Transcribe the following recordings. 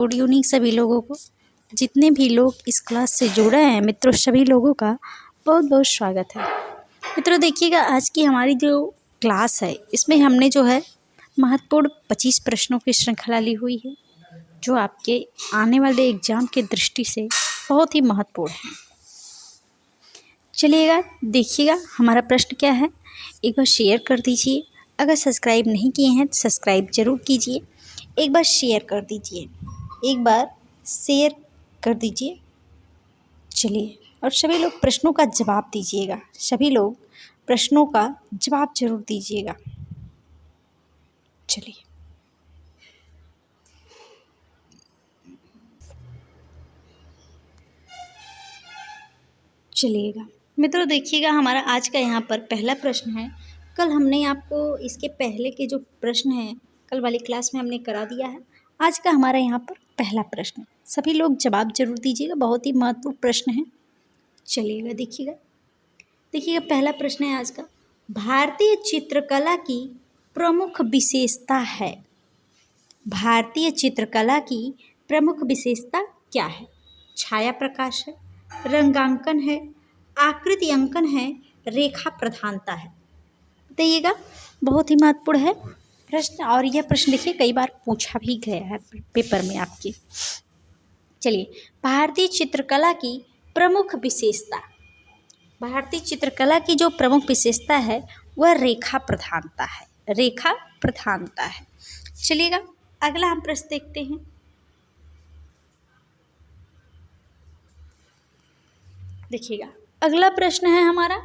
Good evening सभी लोगों को। जितने भी लोग इस क्लास से जुड़े हैं मित्रों, सभी लोगों का बहुत बहुत स्वागत है। मित्रों देखिएगा, आज की हमारी जो क्लास है इसमें हमने जो है महत्वपूर्ण 25 प्रश्नों की श्रृंखला ली हुई है, जो आपके आने वाले एग्जाम के दृष्टि से बहुत ही महत्वपूर्ण है। चलिएगा देखिएगा हमारा प्रश्न क्या है, एक बार शेयर कर दीजिए। अगर सब्सक्राइब नहीं किए हैं तो सब्सक्राइब जरूर कीजिए। एक बार शेयर कर दीजिए, एक बार शेयर कर दीजिए। चलिए, और सभी लोग प्रश्नों का जवाब दीजिएगा। सभी लोग प्रश्नों का जवाब जरूर दीजिएगा। चलिए, चलिएगा मित्रों देखिएगा, हमारा आज का यहाँ पर पहला प्रश्न है। कल हमने आपको इसके पहले के जो प्रश्न हैं कल वाली क्लास में हमने करा दिया है। आज का हमारा यहाँ पर पहला प्रश्न, सभी लोग जवाब जरूर दीजिएगा, बहुत ही महत्वपूर्ण प्रश्न है। चलिएगा देखिएगा पहला प्रश्न है आज का, भारतीय चित्रकला की प्रमुख विशेषता है। भारतीय चित्रकला की प्रमुख विशेषता क्या है? छाया प्रकाश है, रंगांकन है, आकृति अंकन है, रेखा प्रधानता है। बताइएगा, बहुत ही महत्वपूर्ण है प्रश्न, और यह प्रश्न देखिए कई बार पूछा भी गया है पेपर में आपके। चलिए, भारतीय चित्रकला की प्रमुख विशेषता, भारतीय चित्रकला की जो प्रमुख विशेषता है वह रेखा प्रधानता है। रेखा प्रधानता है। चलिएगा अगला हम प्रश्न देखते हैं। देखिएगा अगला प्रश्न है हमारा,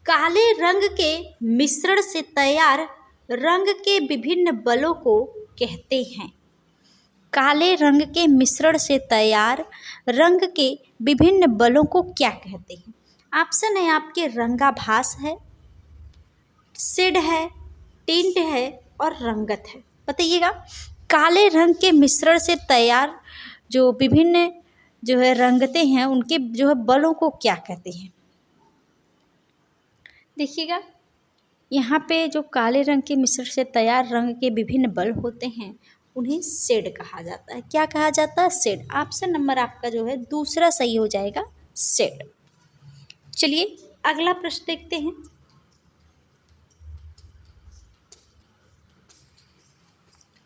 काले रंग के मिश्रण से तैयार रंग के विभिन्न बलों को कहते हैं। काले रंग के मिश्रण से तैयार रंग के विभिन्न बलों को क्या कहते हैं? ऑप्शन है आपके रंगाभास है, शेड है, टिंट है और रंगत है। बताइएगा, काले रंग के मिश्रण से तैयार जो विभिन्न जो है रंगते हैं उनके जो है बलों को क्या कहते हैं? देखिएगा, यहाँ पे जो काले रंग के मिश्रण से तैयार रंग के विभिन्न बल होते हैं उन्हें शेड कहा जाता है। क्या कहा जाता है? शेड। ऑप्शन नंबर आपका जो है दूसरा सही हो जाएगा, शेड। चलिए अगला प्रश्न देखते हैं।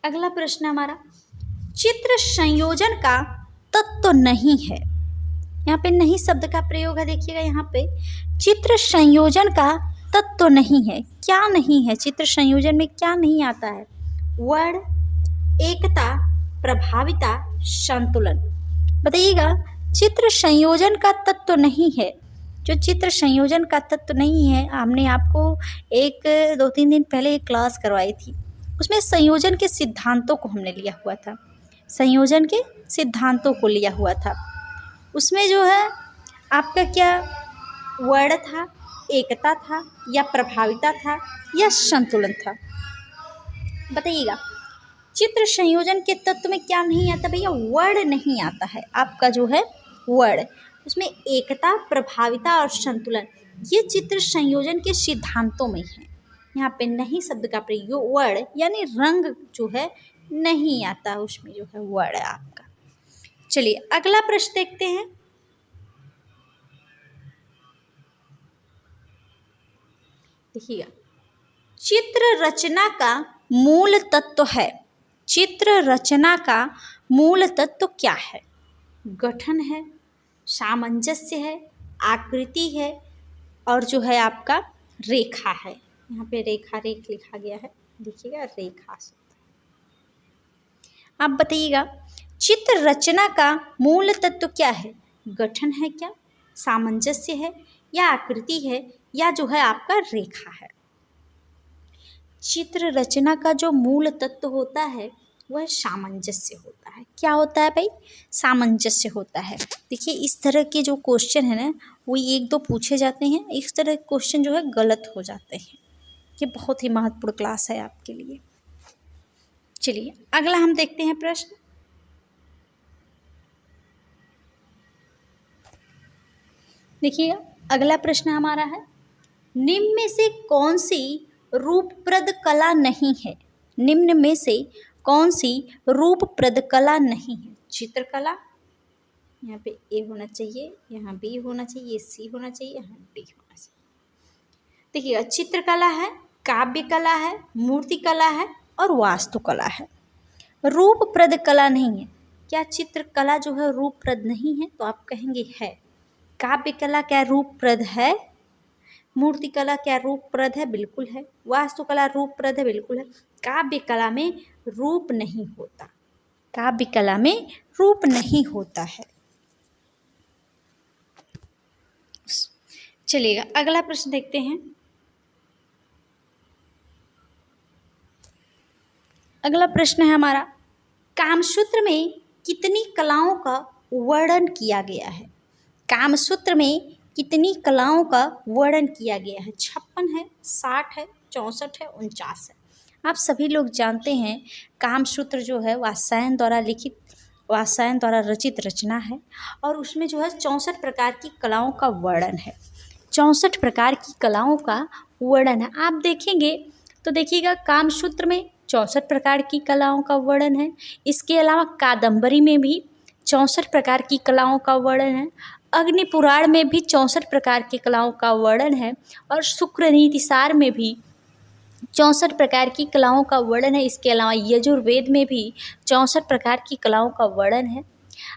अगला प्रश्न हमारा, चित्र संयोजन का तत्व नहीं है। यहाँ पे नहीं शब्द का प्रयोग है। देखिएगा यहाँ पे चित्र संयोजन का तत्व नहीं है। क्या नहीं है? चित्र संयोजन में क्या नहीं आता है? वर्ण, एकता, प्रभाविता, संतुलन। बताइएगा, चित्र संयोजन का तत्व नहीं है। जो चित्र संयोजन का तत्व नहीं है, हमने आपको 2-3 दिन पहले एक क्लास करवाई थी, उसमें संयोजन के सिद्धांतों को हमने लिया हुआ था। संयोजन के सिद्धांतों को लिया हुआ था। उसमें जो है आपका क्या वर्ण था, एकता था, या प्रभाविता था, या संतुलन था? बताइएगा, चित्र संयोजन के तत्व में क्या नहीं आता भैया? वर्ण नहीं आता है आपका जो है वर्ण। उसमें एकता, प्रभाविता और संतुलन ये चित्र संयोजन के सिद्धांतों में है। यहाँ पे नहीं शब्द का प्रयोग, वर्ण यानी रंग जो है नहीं आता, उसमें जो है वर्ण आपका। चलिए अगला प्रश्न देखते हैं। देखिएगा, चित्र रचना का मूल तत्व है। चित्र रचना का मूल तत्व क्या है? गठन है, सामंजस्य है, आकृति है और जो है आपका रेखा है। यहाँ पे रेखा रेख लिखा गया है, देखिएगा रेखा से। आप बताइएगा, चित्र रचना का मूल तत्व क्या है? गठन है क्या, सामंजस्य है, या आकृति है, या जो है आपका रेखा है? चित्र रचना का जो मूल तत्व होता है वह सामंजस्य होता है। क्या होता है भाई? सामंजस्य होता है। देखिए इस तरह के जो क्वेश्चन है ना, वो 1-2 पूछे जाते हैं, इस तरह के क्वेश्चन जो है गलत हो जाते हैं। ये बहुत ही महत्वपूर्ण क्लास है आपके लिए। चलिए अगला हम देखते हैं प्रश्न। देखिए अगला प्रश्न हमारा है, निम्न में से कौन सी रूपप्रद कला नहीं है? निम्न में से कौन सी रूपप्रद कला नहीं है? चित्रकला, यहाँ पे ए होना चाहिए, यहाँ बी होना चाहिए, सी होना चाहिए, यहाँ डी होना चाहिए। देखिएगा, चित्रकला है, काव्य कला है, मूर्ति कला है और वास्तुकला है। रूपप्रद कला नहीं है। क्या चित्रकला जो है रूपप्रद नहीं है? तो आप कहेंगे है। काव्य कला क्या रूपप्रद है? मूर्ति कला क्या रूपप्रद है? बिल्कुल है। वास्तुकला रूपप्रद है? बिल्कुल है। काव्य कला में रूप नहीं होता, काव्य कला में रूप नहीं होता है। चलिएगा, अगला प्रश्न देखते हैं। अगला प्रश्न है हमारा, कामसूत्र में कितनी कलाओं का वर्णन किया गया है? कामसूत्र में कितनी कलाओं का वर्णन किया गया है? 56 है, 60 है, 64 है, 49 है। आप सभी लोग जानते हैं कामसूत्र जो है वात्स्यायन द्वारा लिखित, वात्स्यायन द्वारा रचित रचना है और उसमें जो है 64 प्रकार की कलाओं का वर्णन है। 64 प्रकार की कलाओं का वर्णन है। आप देखेंगे तो देखिएगा, कामसूत्र में 64 प्रकार की कलाओं का वर्णन है। इसके अलावा कादम्बरी में भी 64 प्रकार की कलाओं का वर्णन है। अग्नि पुराण में भी 64 प्रकार की कलाओं का वर्णन है और शुक्रनीतिसार में भी 64 प्रकार की कलाओं का वर्णन है। इसके अलावा यजुर्वेद में भी 64 प्रकार की कलाओं का वर्णन है।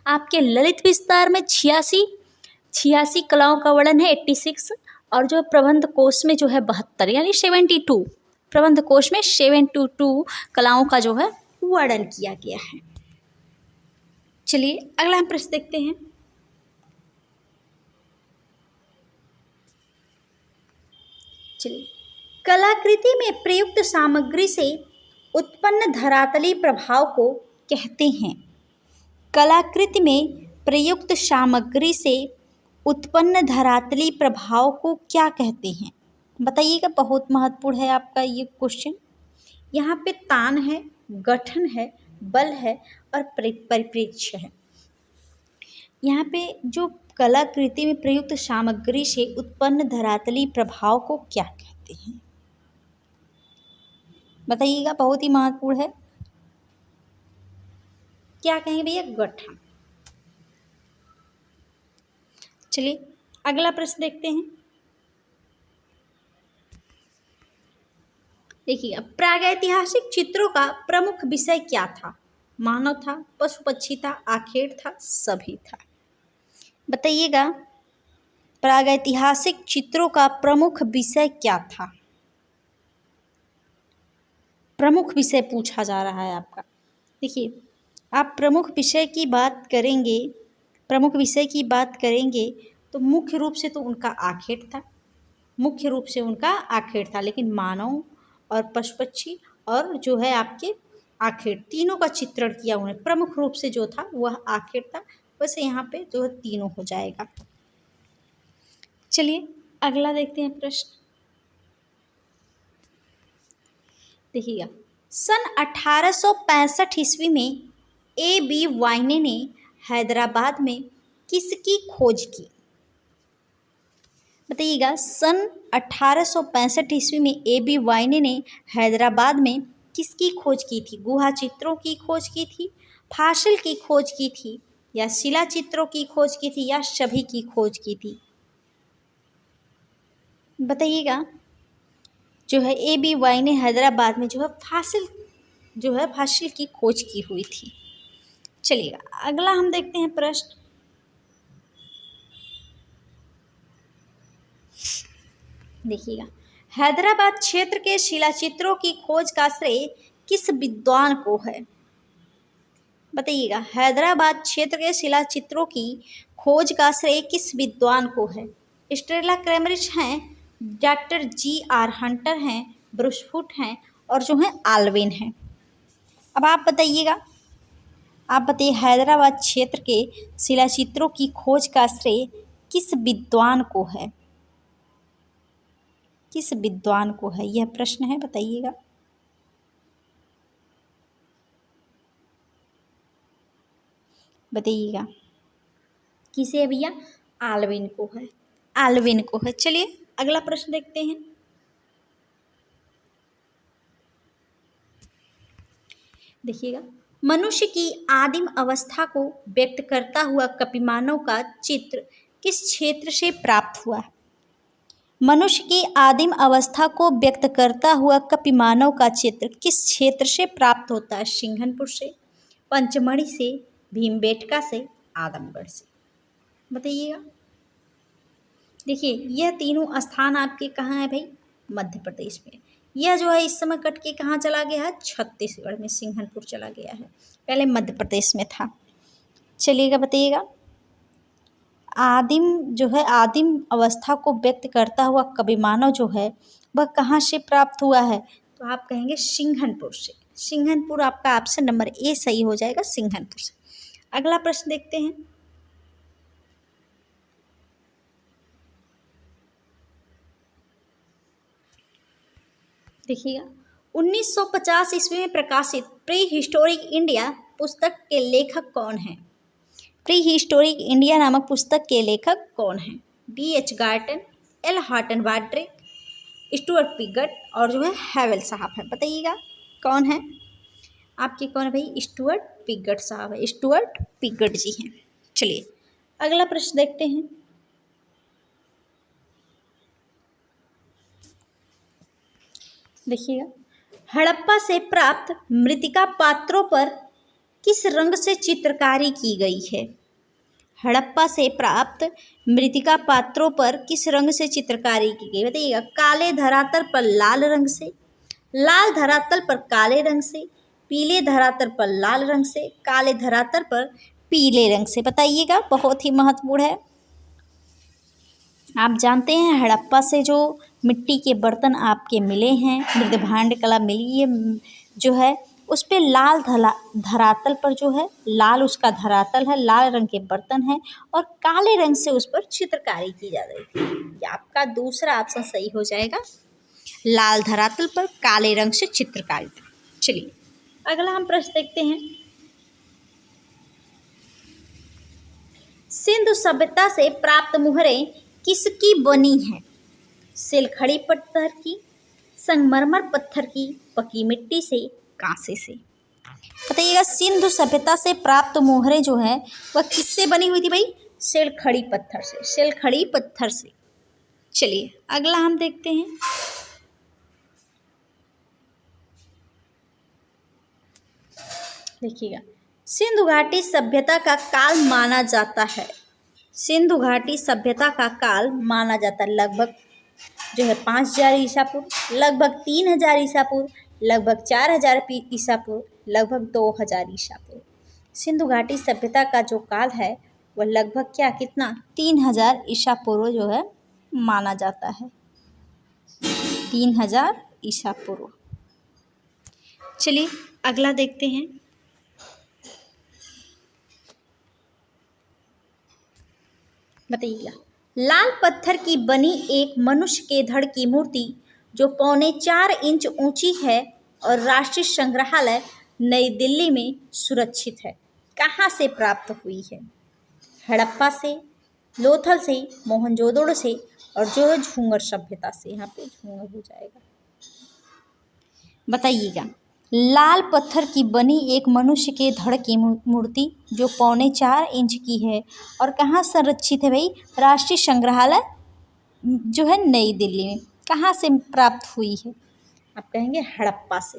आपके ललित विस्तार में 86 कलाओं का वर्णन है, 86। और जो प्रबंध कोश में जो है 72 यानी 72, प्रबंध कोश में 72 कलाओं का जो है वर्णन किया गया है। चलिए अगला हम प्रश्न देखते हैं। चलिए, कलाकृति में प्रयुक्त सामग्री से उत्पन्न धरातली प्रभाव को कहते हैं। कलाकृति में प्रयुक्त सामग्री से उत्पन्न धरातली प्रभाव को क्या कहते हैं? बताइएगा, बहुत महत्वपूर्ण है आपका ये क्वेश्चन। यहाँ पे तान है, गठन है, बल है और परिप्रेक्ष्य है। यहाँ पे जो कलाकृति में प्रयुक्त सामग्री से उत्पन्न धरातली प्रभाव को क्या कहते हैं? बताइएगा, बहुत ही महत्वपूर्ण है। क्या कहेंगे भैया? गठन। चलिए अगला प्रश्न देखते हैं। देखिए, प्रागैतिहासिक चित्रों का प्रमुख विषय क्या था? मानव था, पशु पक्षी था, आखेट था, सभी था। बताइएगा, प्रागैतिहासिक चित्रों का प्रमुख विषय क्या था? प्रमुख विषय पूछा जा रहा है आपका। देखिए, आप प्रमुख विषय की बात करेंगे, प्रमुख विषय की बात करेंगे तो मुख्य रूप से तो उनका आखेट था, मुख्य रूप से उनका आखेट था। लेकिन मानव और पशु पक्षी और जो है आपके आखेट, तीनों का चित्रण किया उन्हें। प्रमुख रूप से जो था वह आखेट था। वैसे यहाँ पे जो है तीनों हो जाएगा। चलिए अगला देखते हैं प्रश्न। देखिएगा, सन 1865 ईस्वी में A.B. वाइने ने हैदराबाद में किसकी खोज की? बताइएगा, सन 1865 ईस्वी में A.B. वाइने ने हैदराबाद में किसकी खोज की थी? गुहा चित्रों की खोज की थी, फासिल की खोज की थी, या शिला चित्रों की खोज की थी, या सभी की खोज की थी? बताइएगा, जो है A.B. वाइने हैदराबाद में जो है फासिल की खोज की हुई थी। चलिएगा अगला हम देखते हैं प्रश्न। देखिएगा, हैदराबाद क्षेत्र के शिलाचित्रों की खोज का श्रेय किस विद्वान को है? बताइएगा, हैदराबाद क्षेत्र के शिलाचित्रों की खोज का श्रेय किस विद्वान को है? स्टेला क्रैमरिच हैं, डॉक्टर G.R. हंटर हैं, ब्रूसफुट हैं और जो हैं आल्विन हैं। अब आप बताइएगा, आप बताइए, हैदराबाद क्षेत्र के शिलाचित्रों की खोज का श्रेय किस विद्वान को है? किस विद्वान को है, यह प्रश्न है, बताइएगा। बताइएगा किसे है भैया? आल्विन को है, आल्विन को है। चलिए अगला प्रश्न देखते हैं। देखिएगा, मनुष्य की आदिम अवस्था को व्यक्त करता हुआ कपिमानव का चित्र किस क्षेत्र से प्राप्त हुआ? मनुष्य की आदिम अवस्था को व्यक्त करता हुआ कपिमानव का चित्र किस क्षेत्र से प्राप्त होता है? सिंघनपुर से, पंचमढ़ी से, भीमबेटका से, आदमगढ़ से। बताइएगा। देखिए, यह तीनों स्थान आपके कहाँ है भाई? मध्य प्रदेश में। यह जो है इस समय कट के कहाँ चला गया है? छत्तीसगढ़ में सिंघनपुर चला गया है, पहले मध्य प्रदेश में था। चलिएगा, बताइएगा। आदिम जो है, आदिम अवस्था को व्यक्त करता हुआ कविमानव जो है वह कहाँ से प्राप्त हुआ है? तो आप कहेंगे सिंघनपुर से। सिंघनपुर आपका ऑप्शन नंबर ए सही हो जाएगा, सिंघनपुर से। अगला प्रश्न देखते हैं। देखिएगा, 1950 ईस्वी में प्रकाशित प्री हिस्टोरिक इंडिया पुस्तक के लेखक कौन हैं? प्री हिस्टोरिक इंडिया नामक पुस्तक के लेखक कौन हैं? D.H. Gordon, L. Houghton Waddell, Stuart Piggott और जो है हैवेल साहब है। बताइएगा कौन है आपके? कौन है भाई? स्टुअर्ट पिगट साहब है, स्टुअर्ट पिगट जी हैं। चलिए अगला प्रश्न देखते हैं। देखिएगा, हड़प्पा से प्राप्त मृतिका पात्रों पर किस रंग से चित्रकारी की गई है? हड़प्पा से प्राप्त मृतिका पात्रों पर किस रंग से चित्रकारी की गई? बताइएगा। काले धरातल पर लाल रंग से, लाल धरातल पर काले रंग से, पीले धरातल पर लाल रंग से, काले धरातल पर पीले रंग से। बताइएगा, बहुत ही महत्वपूर्ण है। आप जानते हैं हड़प्पा से जो मिट्टी के बर्तन आपके मिले हैं, मृदभांड कला मिली है जो है, उस पर लाल धरातल पर जो है, लाल उसका धरातल है, लाल रंग के बर्तन हैं और काले रंग से उस पर चित्रकारी की जा रही थी। ये आपका दूसरा ऑप्शन सही हो जाएगा, लाल धरातल पर काले रंग से चित्रकारी। चलिए अगला हम प्रश्न देखते हैं। सिंधु सभ्यता से प्राप्त मुहरें किसकी बनी हैं? सिलखड़ी पत्थर की, संगमरमर पत्थर की, पकी मिट्टी से, कांसे से। बताइएगा, सिंधु सभ्यता से प्राप्त मोहरें जो है वह किससे बनी हुई थी भाई? सिलखड़ी पत्थर से, सिलखड़ी पत्थर से। चलिए अगला हम देखते हैं। देखिएगा, सिंधु घाटी सभ्यता का काल माना जाता है, सिंधु घाटी सभ्यता का काल माना जाता है लगभग जो है 5000 ईसा पूर्व, लगभग 3000 ईसा पूर्व, लगभग 4000 ईसा पूर्व, लगभग 2000 ईसा पूर्व। सिंधु घाटी सभ्यता का जो काल है वह लगभग क्या, कितना? 3000 ईसा पूर्व जो है माना जाता है, 3000 ईसा पूर्व। चलिए अगला देखते हैं। बताइएगा, लाल पत्थर की बनी एक मनुष्य के धड़ की मूर्ति जो 4.25 इंच ऊंची है और राष्ट्रीय संग्रहालय नई दिल्ली में सुरक्षित है, कहाँ से प्राप्त हुई है? हड़प्पा से, लोथल से, मोहनजोदड़ो से और जो है झूंगर सभ्यता से। यहाँ पे झूंगर हो जाएगा। बताइएगा, लाल पत्थर की बनी एक मनुष्य के धड़ की मूर्ति जो 4.25 इंच की है और कहाँ संरक्षित है भाई? राष्ट्रीय संग्रहालय जो है नई दिल्ली में। कहाँ से प्राप्त हुई है? आप कहेंगे हड़प्पा से।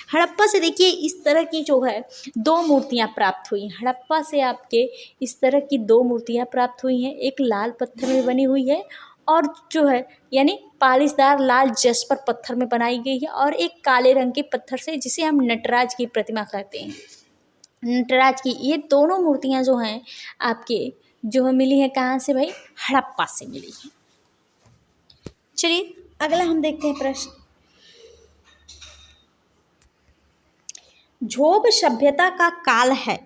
हड़प्पा से देखिए इस तरह की जो है 2 मूर्तियाँ प्राप्त हुई हैं। हड़प्पा से आपके इस तरह की 2 मूर्तियाँ प्राप्त हुई हैं, एक लाल पत्थर में बनी हुई है और जो है यानी पालिशदार लाल जस्पर पत्थर में बनाई गई है, और एक काले रंग के पत्थर से जिसे हम नटराज की प्रतिमा कहते हैं, नटराज की। ये दोनों मूर्तियाँ जो हैं आपके जो मिली हैं कहाँ से भाई? हड़प्पा से मिली हैं। चलिए अगला हम देखते हैं प्रश्न। झोब सभ्यता का काल है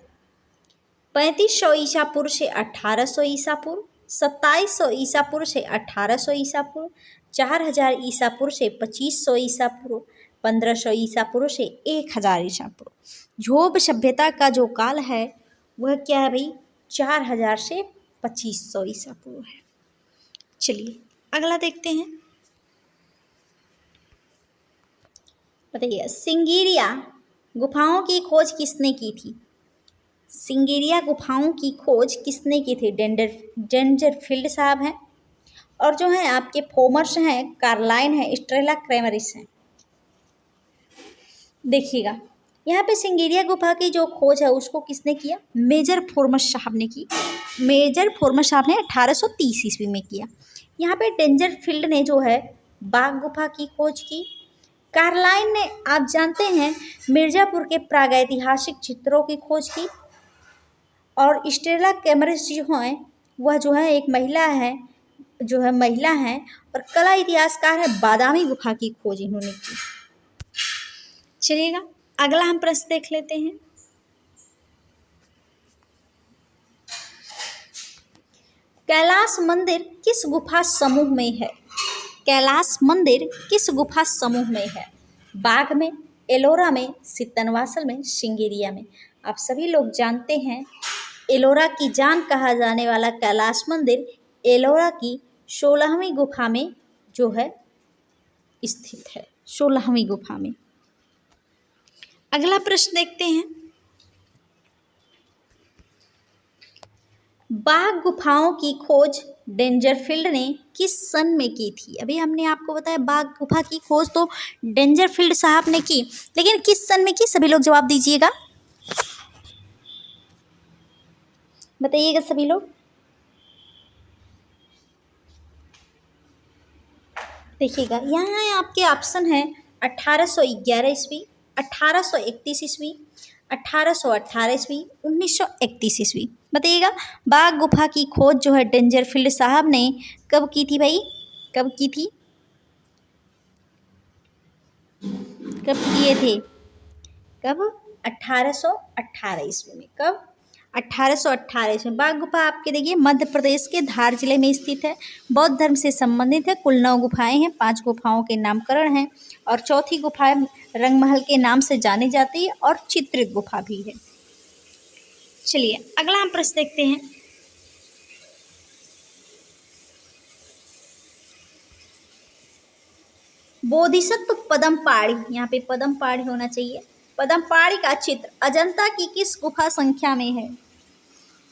3500 ईसा पूर्व से 1800 ईसा पूर्व, 2700 ईसा पूर्व से 1800 ईसा पूर्व, 4000 ईसा पूर्व से 2500 ईसा पूर्व, 1500 ईसा पूर्व से 1000 ईसा पूर्व। झोब सभ्यता का जो काल है वह क्या है भाई? 4000 से 2500 ईसा पूर्व है। चलिए अगला देखते हैं। बताइए, सिंगीरिया गुफाओं की खोज किसने की थी? सिंगेरिया गुफाओं की खोज किसने की थी? डेंजरफील्ड साहब हैं। और जो है आपके फोमर्स हैं, कार्लाइन है, स्ट्रेला क्रेमरिस हैं। देखिएगा यहाँ पे सिंगेरिया गुफा की जो खोज है उसको किसने किया? मेजर फोर्मस साहब ने की। मेजर फोर्मस साहब ने 1830 ईस्वी में किया। यहाँ पे डेंजरफील्ड ने जो है बाघ गुफा की खोज की। कार्लाइन ने आप जानते हैं मिर्जापुर के प्रागैतिहासिक चित्रों की खोज की। और स्टेला कैमरिस जो है वह जो है एक महिला है, और कला इतिहासकार है। बादामी गुफा की खोज इन्होंने की। चलिएगा अगला हम प्रश्न देख लेते हैं। कैलाश मंदिर किस गुफा समूह में है? कैलाश मंदिर किस गुफा समूह में है? बाघ में, एलोरा में, सितनवासल में, सिंगेरिया में। आप सभी लोग जानते हैं एलोरा की जान कहा जाने वाला कैलाश मंदिर एलोरा की 16वीं गुफा में जो है स्थित है। 16वीं गुफा में। अगला प्रश्न देखते हैं। बाघ गुफाओं की खोज डेंजरफील्ड ने किस सन में की थी? अभी हमने आपको बताया बाघ गुफा की खोज तो डेंजरफील्ड साहब ने की, लेकिन किस सन में की? सभी लोग जवाब दीजिएगा, बताइएगा सभी लोग। देखिएगा यहाँ आपके ऑप्शन है 1811 ईस्वी, 1831 ईस्वी, 1818 ईस्वी, 1931 ईस्वी। बताइएगा बाघ गुफा की खोज जो है डेंजरफील्ड साहब ने कब की थी भाई? कब की थी? कब किए थे? कब? 1818 ईस्वी में। कब? 1818 ईस्वी में। बाघ गुफा आपके देखिए मध्य प्रदेश के धार जिले में स्थित है। बौद्ध धर्म से संबंधित है। कुल 9 गुफाएं हैं। 5 गुफाओं के नामकरण हैं और चौथी गुफा रंगमहल के नाम से जानी जाती है और चित्रित गुफा भी है। चलिए अगला हम प्रश्न देखते हैं। बोधिसत्व पदमपाड़ी, यहाँ पे पदमपाड़ी होना चाहिए। पदमपाड़ी का चित्र अजंता की किस गुफा संख्या में है?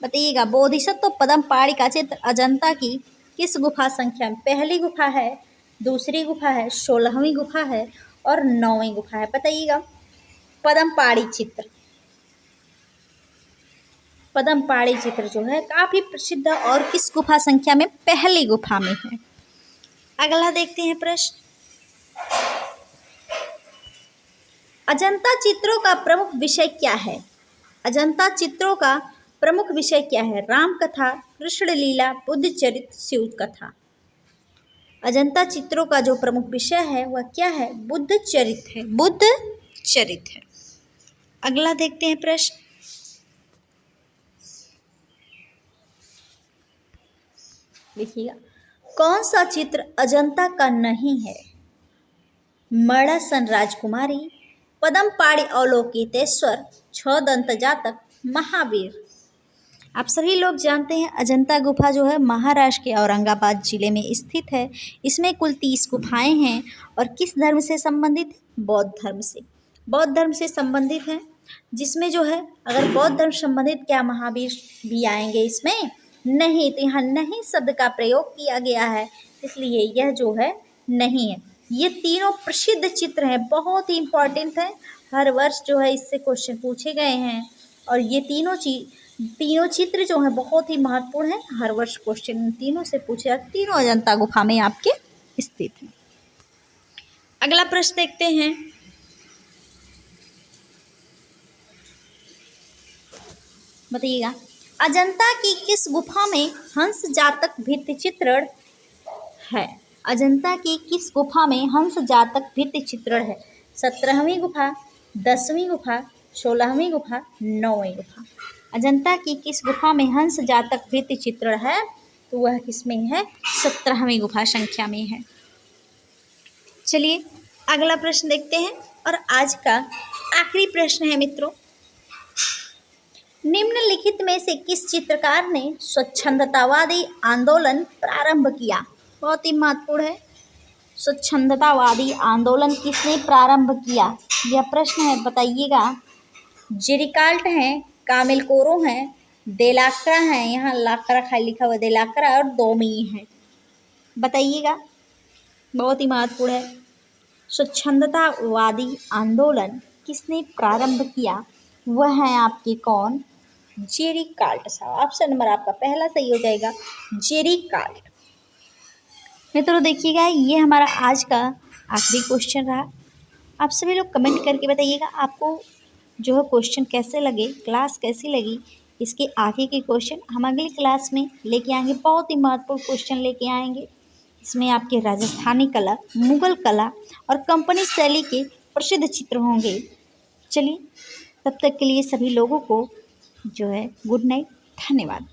बताइएगा बोधिसत्व पदमपाड़ी का चित्र अजंता की किस गुफा संख्या में? पहली गुफा है, दूसरी गुफा है, 16वीं गुफा है और 9वीं गुफा है। बताइएगा पदमपाड़ी चित्र। पदमपाड़ी चित्र जो है काफी प्रसिद्ध और किस गुफा संख्या में? पहली गुफा में है। अगला देखते हैं प्रश्न। अजंता चित्रों का प्रमुख विषय क्या है? अजंता चित्रों का प्रमुख विषय क्या है? राम कथा, कृष्ण लीला, बुद्ध चरित्र, शिव कथा। अजंता चित्रों का जो प्रमुख विषय है वह क्या है? बुद्ध चरित्र है। बुद्ध चरित्र है। अगला देखते हैं प्रश्न। देखिएगा कौन सा चित्र अजंता का नहीं है? मड़ासन राजकुमारी, पदमपाड़ी अवलोकितेश्वर, 6 दंत जातक, महावीर। आप सभी लोग जानते हैं अजंता गुफा जो है महाराष्ट्र के औरंगाबाद जिले में स्थित है। इसमें कुल 30 गुफाएं हैं और किस धर्म से संबंधित? बौद्ध धर्म से। बौद्ध धर्म से संबंधित है, जिसमें जो है अगर बौद्ध धर्म संबंधित, क्या महावीर भी आएंगे इसमें? नहीं, तो यहाँ नहीं शब्द का प्रयोग किया गया है, इसलिए यह जो है नहीं है। ये तीनों प्रसिद्ध चित्र हैं, बहुत ही इंपॉर्टेंट है। हर वर्ष जो है इससे क्वेश्चन पूछे गए हैं और ये तीनों चित्र जो हैं बहुत ही महत्वपूर्ण है। हर वर्ष क्वेश्चन तीनों से पूछे जाते। तीनों अजंता गुफा में आपके स्थित हैं। अगला प्रश्न देखते हैं। बताइएगा अजंता की किस गुफा में हंस जातक भित्ति चित्रण है? अजंता की किस गुफा में हंस जातक भित्ति चित्रण है? 17वीं गुफा, 10वीं गुफा, 16वीं गुफा, 9वीं गुफा। अजंता की किस गुफा में हंस जातक भित्ति चित्रण है? तो वह किसमें है? 17वीं गुफा संख्या में है। चलिए अगला प्रश्न देखते हैं और आज का आखिरी प्रश्न है मित्रों। निम्नलिखित में से किस चित्रकार ने स्वच्छंदतावादी आंदोलन प्रारंभ किया? बहुत ही महत्वपूर्ण है। स्वच्छंदतावादी आंदोलन किसने प्रारंभ किया? यह प्रश्न है, बताइएगा। जेरिकाल्ट हैं, कामिलकोरो हैं, देलाक्रा हैं, यहाँ लाक्रा खाली लिखा हुआ देलाक्रा, और दोमी है। बताइएगा, बहुत ही महत्वपूर्ण है। स्वच्छंदतावादी आंदोलन किसने प्रारंभ किया? वह है आपके कौन? जेरिकाल्ट साहब। ऑप्शन नंबर आपका पहला सही हो जाएगा, जेरिकाल्ट। मित्रों देखिएगा, ये हमारा आज का आखिरी क्वेश्चन रहा। आप सभी लोग कमेंट करके बताइएगा आपको जो है क्वेश्चन कैसे लगे, क्लास कैसी लगी। इसके आगे के क्वेश्चन हम अगली क्लास में लेके आएंगे, बहुत ही महत्वपूर्ण क्वेश्चन लेके आएंगे। इसमें आपके राजस्थानी कला, मुगल कला और कंपनी शैली के प्रसिद्ध चित्र होंगे। चलिए, तब तक के लिए सभी लोगों को जो है गुड नाइट, धन्यवाद।